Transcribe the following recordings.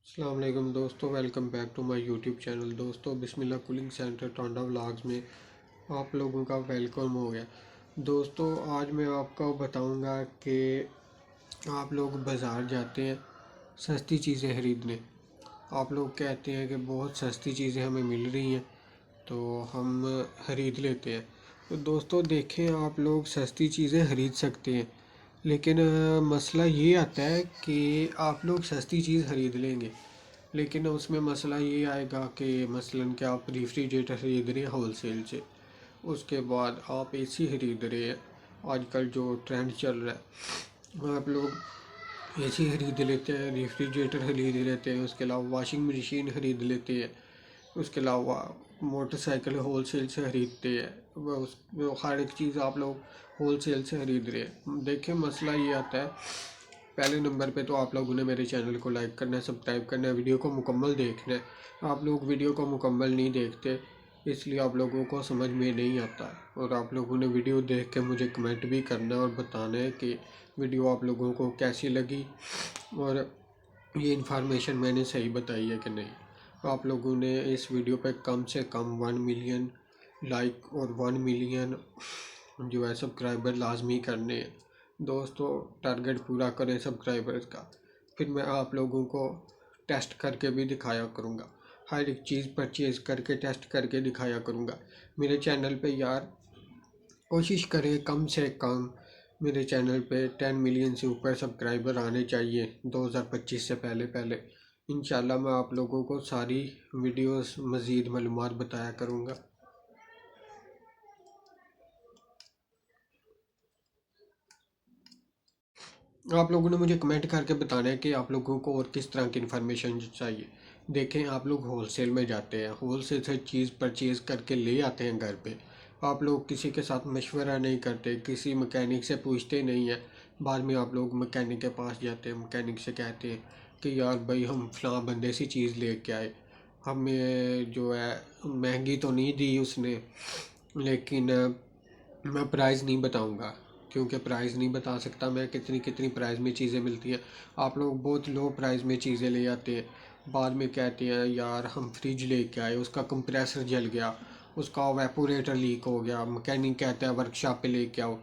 अस्सलाम वालेकुम दोस्तों, welcome back to my YouTube channel. दोस्तों, Bismillah cooling centre Tanda vlogs में आप लोगों का वेलकम हो गया। दोस्तों, आज मैं आपको बताऊंगा कि आप लोग बाज़ार जाते हैं सस्ती चीज़ें ख़रीदने। आप लोग कहते हैं कि बहुत सस्ती चीज़ें हमें मिल रही हैं तो हम ख़रीद लेते हैं। तो दोस्तों देखें, आप लोग सस्ती चीज़ें ख़रीद सकते हैं, लेकिन मसला ये आता है कि आप लोग सस्ती चीज़ ख़रीद लेंगे, लेकिन उसमें मसला ये आएगा कि मसलन कि आप रेफ्रिजरेटर ख़रीद रहे हैं होल सेल से, उसके बाद आप एसी ख़रीद रहे हैं। आजकल जो ट्रेंड चल रहा है, आप लोग एसी ख़रीद लेते हैं, रेफ्रिजरेटर ख़रीद लेते हैं, उसके अलावा वॉशिंग मशीन ख़रीद लेते हैं, उसके अलावा मोटरसाइकिल होल सेल से ख़रीदते हैं। वो हर एक चीज़ आप लोग होल सेल से ख़रीद रहे हैं। देखें, मसला ये आता है, पहले नंबर पे तो आप लोगों ने मेरे चैनल को लाइक करना है, सब्सक्राइब करना है, वीडियो को मुकम्मल देखना है। आप लोग वीडियो को मुकम्मल नहीं देखते, इसलिए आप लोगों को समझ में नहीं आता। और आप लोगों ने वीडियो देख के मुझे कमेंट भी करना है और बताना है कि वीडियो आप लोगों को कैसी लगी और ये इन्फॉर्मेशन मैंने सही बताई है कि नहीं। आप लोगों ने इस वीडियो पे कम से कम 1 मिलियन लाइक और 1 मिलियन जो है सब्सक्राइबर लाजमी करने हैं। दोस्तों, टारगेट पूरा करें सब्सक्राइबर्स का, फिर मैं आप लोगों को टेस्ट करके भी दिखाया करूँगा। हर एक चीज़ परचेज़ करके टेस्ट करके दिखाया करूँगा। मेरे चैनल पे यार कोशिश करें कम से कम मेरे चैनल पे 10 मिलियन से ऊपर सब्सक्राइबर आने चाहिए 2025 से पहले पहले। इंशाल्लाह मैं आप लोगों को सारी वीडियोस मज़ीद मालूमात बताया करूँगा। आप लोगों ने मुझे कमेंट करके बताना है कि आप लोगों को और किस तरह की इन्फॉर्मेशन चाहिए। देखें, आप लोग होलसेल में जाते हैं, होलसेल से चीज़ परचेज़ करके ले आते हैं घर पे। आप लोग किसी के साथ मशवरा नहीं करते, किसी मैकेनिक से पूछते नहीं हैं। बाद में आप लोग मैकेनिक के पास जाते हैं, मैकेनिक से कहते हैं कि यार भाई, हम फ़लाँ बंदे से चीज़ लेके आए, हमें जो है महंगी तो नहीं दी उसने, लेकिन मैं प्राइस नहीं बताऊंगा, क्योंकि प्राइस नहीं बता सकता मैं कितनी कितनी प्राइस में चीज़ें मिलती हैं। आप लोग बहुत लो प्राइस में चीज़ें ले आते हैं, बाद में कहते हैं यार हम फ्रिज लेके आए, उसका कंप्रेसर जल गया, उसका वेपोरेटर लीक हो गया, मैकेनिक कहता है वर्कशॉप पे लेके आओ,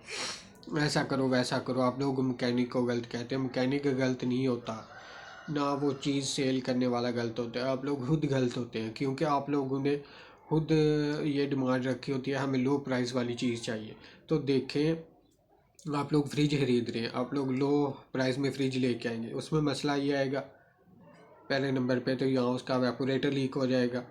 ऐसा करो वैसा करो। आप लोग मैकेनिक को गलत कहते हैं, मैकेनिक गलत नहीं होता, ना वो चीज़ सेल करने वाला गलत होता है, आप लोग खुद गलत होते हैं, क्योंकि आप लोगों ने खुद ये डिमांड रखी होती है हमें लो प्राइस वाली चीज़ चाहिए। तो देखें, आप लोग फ्रिज खरीद रहे हैं, आप लोग लो प्राइस में फ्रिज लेके आएंगे, उसमें मसला ये आएगा पहले नंबर पे तो यहाँ उसका वेपोरेटर लीक हो जाएगा,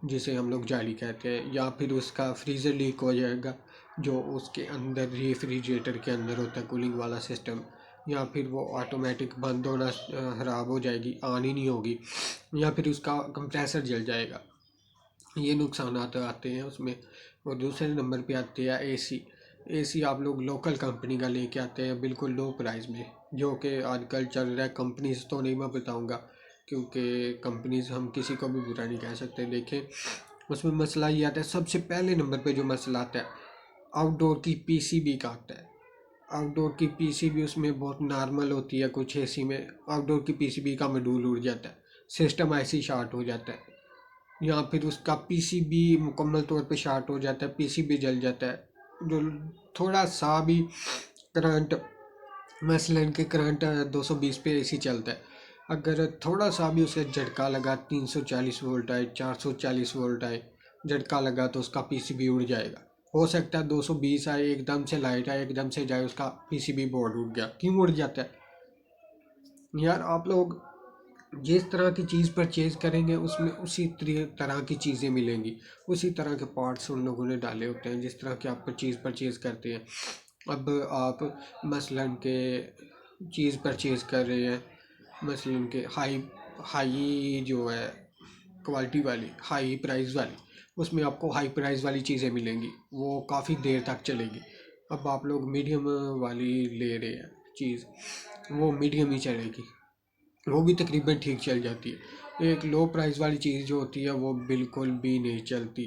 जिसे हम लोग जाली कहते हैं, या फिर उसका फ्रीज़र लीक हो जाएगा जो उसके अंदर रेफ्रिजरेटर के अंदर होता है कूलिंग वाला सिस्टम, या फिर वो ऑटोमेटिक बंद होना ख़राब हो जाएगी, ऑन ही नहीं होगी, या फिर उसका कंप्रेसर जल जाएगा। ये नुकसान आते हैं उसमें। और दूसरे नंबर पे आते हैं एसी। एसी आप लोग लोकल कंपनी का लेके आते हैं बिल्कुल लो प्राइस में, जो कि आजकल चल रहा है। कंपनीज तो नहीं मैं बताऊंगा, क्योंकि कंपनीज हम किसी को भी बुरा नहीं कह सकते। देखें, उसमें मसला ये आता है, सबसे पहले नंबर पे जो मसला आता है आउटडोर की पीसीबी का आता है। आउटडोर की पीसीबी उसमें बहुत नॉर्मल होती है, कुछ एसी में आउटडोर की पीसीबी का मॉड्यूल उड़ जाता है, सिस्टम ऐसे ही शार्ट हो जाता है, या फिर उसका पीसीबी मुकम्मल तौर पे शार्ट हो जाता है, पीसीबी जल जाता है। जो थोड़ा सा भी करंट, मसलन के करंट 220 पे एसी चलता है, अगर थोड़ा सा भी उसे झटका लगा, 340 वोल्ट आए, 440 वोल्ट आए, झटका लगा तो उसका पीसीबी उड़ जाएगा। हो सकता है 220 आए, एकदम से लाइट आए, एकदम से जाए, उसका पीसीबी बोर्ड उड़ गया। क्यों उड़ जाता है यार? आप लोग जिस तरह की चीज़ परचेज़ करेंगे उसमें उसी तरह की चीज़ें मिलेंगी, उसी तरह के पार्ट्स उन लोगों ने डाले होते हैं जिस तरह की आप चीज़ परचेज़ करते हैं। अब आप मसलन के चीज़ परचेज़ कर रहे हैं, मसलन के हाई हाई जो है क्वालिटी वाली, हाई प्राइस वाली, उसमें आपको हाई प्राइस वाली चीज़ें मिलेंगी, वो काफ़ी देर तक चलेगी। अब आप लोग मीडियम वाली ले रहे हैं चीज़, वो मीडियम ही चलेगी, वो भी तकरीबन ठीक चल जाती है। एक लो प्राइस वाली चीज़ जो होती है वो बिल्कुल भी नहीं चलती,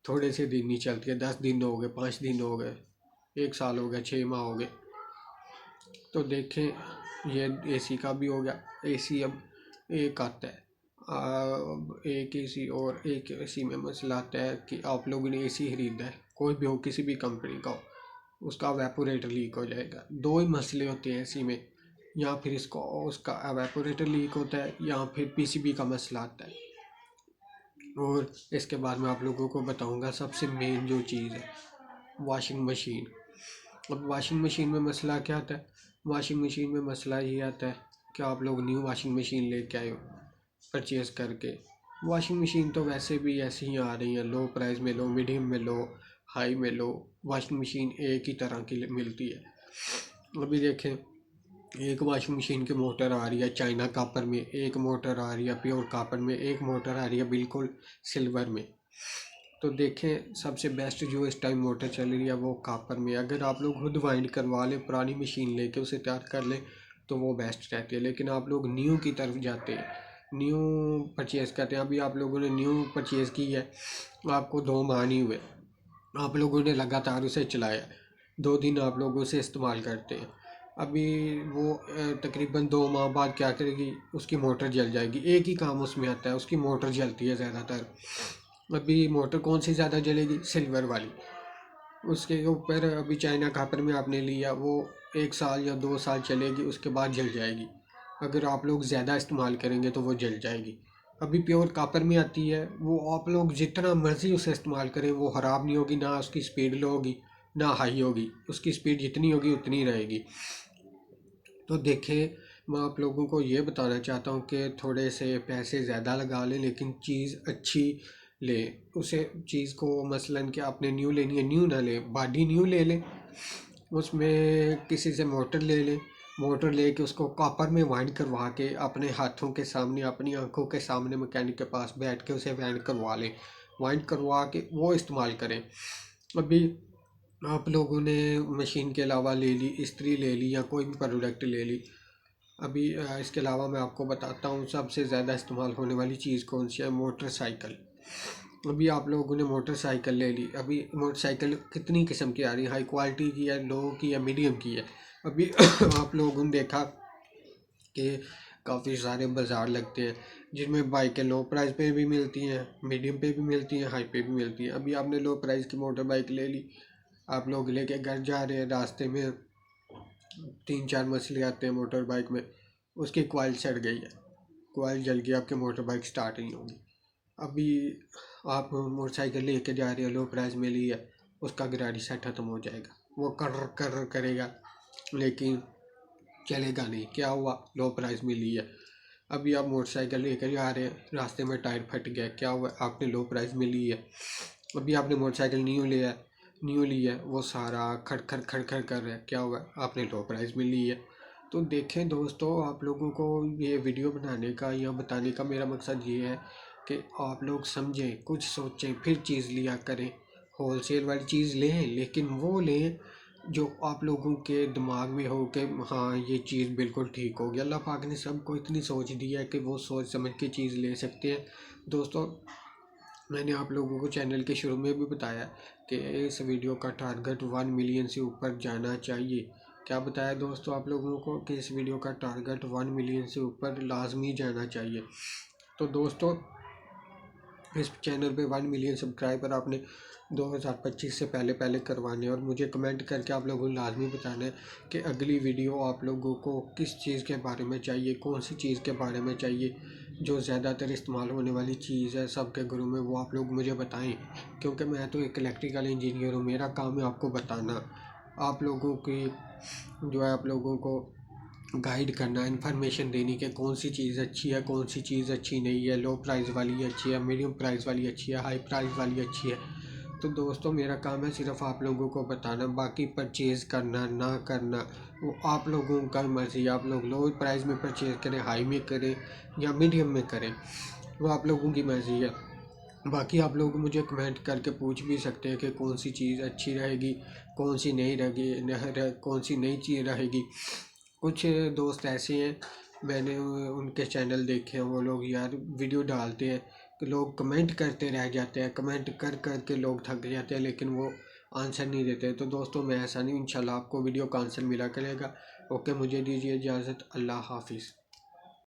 थोड़े से दिन ही चलती है। 10 दिन हो गए, 5 दिन हो गए, 1 साल हो गया, 6 माह हो गए। तो देखें, ये एसी का भी हो गया। एसी अब एक आता है, एक एसी और एक एसी में मसला आता है कि आप लोगों ने एसी खरीदा है, कोई भी हो, किसी भी कंपनी का हो, उसका एवेपोरेटर लीक हो जाएगा। दो ही मसले होते हैं एसी में, या फिर इसको उसका एवेपोरेटर लीक होता है या फिर पीसीबी का मसला आता है। और इसके बाद मैं आप लोगों को बताऊंगा सबसे मेन जो चीज़ है, वॉशिंग मशीन। अब वॉशिंग मशीन में मसला क्या आता है? वॉशिंग मशीन में मसला ये आता है कि आप लोग न्यू वॉशिंग मशीन लेके आए हो परचेज़ करके। वॉशिंग मशीन तो वैसे भी ऐसी ही आ रही हैं, लो प्राइस में लो, मीडियम में लो, हाई में लो, वॉशिंग मशीन एक ही तरह की मिलती है। अभी देखें, एक वॉशिंग मशीन की मोटर आ रही है चाइना कापर में, एक मोटर आ रही है प्योर कापर में, एक मोटर आ रही है बिल्कुल सिल्वर में। तो देखें, सबसे बेस्ट जो इस टाइम मोटर चल रही है वो कापर में। अगर आप लोग खुद वाइंड करवा लें, पुरानी मशीन लेके उसे तैयार कर लें तो वो बेस्ट रहती है। लेकिन आप लोग न्यू की तरफ जाते हैं, न्यू परचेज़ करते हैं। अभी आप लोगों ने न्यू परचेज़ की है, आपको 2 माह नहीं हुए, आप लोगों ने लगातार उसे चलाया, 2 दिन आप लोग उसे इस्तेमाल करते हैं। अभी वो तकरीबन 2 माह बाद क्या करेगी, उसकी मोटर जल जाएगी। एक ही काम उसमें आता है, उसकी मोटर जलती है ज़्यादातर। अभी मोटर कौन सी ज़्यादा जलेगी? सिल्वर वाली। उसके ऊपर अभी चाइना कापर में आपने लिया, वो 1 साल या 2 साल चलेगी, उसके बाद जल जाएगी। अगर आप लोग ज़्यादा इस्तेमाल करेंगे तो वो जल जाएगी। अभी प्योर कापर में आती है, वो आप लोग जितना मर्ज़ी उसे इस्तेमाल करें वो ख़राब नहीं होगी, ना उसकी स्पीड लो होगी ना हाई होगी, उसकी स्पीड जितनी होगी उतनी रहेगी। तो देखिए, मैं आप लोगों को ये बताना चाहता हूँ कि थोड़े से पैसे ज़्यादा लगा लें लेकिन चीज़ अच्छी ले। उसे चीज़ को मसलन कि आपने न्यू लेनी है, न्यू ना लें, बॉडी न्यू ले लें, उसमें किसी से मोटर ले लें, मोटर लेके उसको कॉपर में वाइंड करवा के अपने हाथों के सामने, अपनी आंखों के सामने मैकेनिक के पास बैठ के उसे वाइंड करवा लें, वाइंड करवा के वो इस्तेमाल करें। अभी आप लोगों ने मशीन के अलावा ले ली, इस्त्री ले ली या कोई भी प्रोडक्ट ले ली। अभी इसके अलावा मैं आपको बताता हूँ सबसे ज़्यादा इस्तेमाल होने वाली चीज़ कौन सी है, मोटरसाइकिल। अभी आप लोगों ने मोटरसाइकिल ले ली। अभी मोटरसाइकिल कितनी किस्म की आ रही है, हाई क्वालिटी की है, लो की है, मीडियम की है। अभी आप लोगों ने देखा कि काफ़ी सारे बाज़ार लगते हैं जिनमें बाइकें लो प्राइस पे भी मिलती हैं, मीडियम पे भी मिलती हैं, हाई पे भी मिलती हैं। अभी आपने लो प्राइस की मोटर बाइक ले ली, आप लोग लेके घर जा रहे हैं, रास्ते में 3-4 मसले आते हैं मोटर बाइक में, उसकी कॉइल सड़ गई है, कॉइल जल गई, आपकी मोटर बाइक स्टार्ट नहीं होगी। अभी आप मोटरसाइकिल लेके जा रहे हो, लो प्राइस में ली है, उसका गिरारिशा ख़त्म हो जाएगा, वो कर कर करेगा लेकिन चलेगा नहीं। क्या हुआ? लो प्राइस में ली है। अभी आप मोटरसाइकिल लेकर जा रहे हैं, रास्ते में टायर फट गया, क्या हुआ? आपने लो प्राइस में ली है। अभी आपने मोटरसाइकिल न्यू लिया है, न्यू ली है, वो सारा खड़ खड़ कर रहा है, क्या हुआ? आपने लो प्राइस में ली है। तो देखें दोस्तों, आप लोगों को ये वीडियो बनाने का या बताने का मेरा मकसद ये है कि आप लोग समझें, कुछ सोचें, फिर चीज़ लिया करें। होलसेल वाली चीज़ लें लेकिन वो लें जो आप लोगों के दिमाग में हो कि हाँ ये चीज़ बिल्कुल ठीक होगी। अल्लाह पाक ने सबको इतनी सोच दी है कि वो सोच समझ के चीज़ ले सकते हैं। दोस्तों, मैंने आप लोगों को चैनल के शुरू में भी बताया कि इस वीडियो का टारगेट 1 मिलियन से ऊपर जाना चाहिए। क्या बताया दोस्तों आप लोगों को कि इस वीडियो का टारगेट 1 मिलियन से ऊपर लाजमी जाना चाहिए। तो दोस्तों, इस चैनल पे 1 मिलियन सब्सक्राइबर आपने 2025 से पहले पहले करवाने और मुझे कमेंट करके आप लोगों को लाजमी बताना है कि अगली वीडियो आप लोगों को किस चीज़ के बारे में चाहिए, कौन सी चीज़ के बारे में चाहिए। जो ज़्यादातर इस्तेमाल होने वाली चीज़ है सबके घरों में, वो आप लोग मुझे बताएं, क्योंकि मैं तो एक इलेक्ट्रिकल इंजीनियर हूँ, मेरा काम है आपको बताना। आप लोगों की जो है, आप लोगों को गाइड करना, इन्फॉर्मेशन देनी कि कौन सी चीज़ अच्छी है, कौन सी चीज़ अच्छी नहीं है, लो प्राइस वाली अच्छी है, मीडियम प्राइस वाली अच्छी है, हाई प्राइस वाली अच्छी है। तो दोस्तों, मेरा काम है सिर्फ आप लोगों को बताना, बाकी परचेज़ करना ना करना वो आप लोगों का मर्ज़ी। आप लोग लो प्राइस में परचेज़ करें, हाई में करें या मीडियम में करें, वो आप लोगों की मर्ज़ी है। बाकी आप लोग मुझे कमेंट करके पूछ भी सकते हैं कि कौन सी चीज़ अच्छी रहेगी, कौन सी नहीं रहेगी, कौन सी नई चीज़ रहेगी। कुछ दोस्त ऐसे हैं, मैंने उनके चैनल देखे हैं, वो लोग यार वीडियो डालते हैं कि लोग कमेंट करते रह जाते हैं, कमेंट कर कर के लोग थक जाते हैं लेकिन वो आंसर नहीं देते। तो दोस्तों, मैं ऐसा नहीं, इंशाल्लाह आपको वीडियो का आंसर मिला करेगा। ओके, मुझे दीजिए इजाज़त। अल्लाह हाफिज़।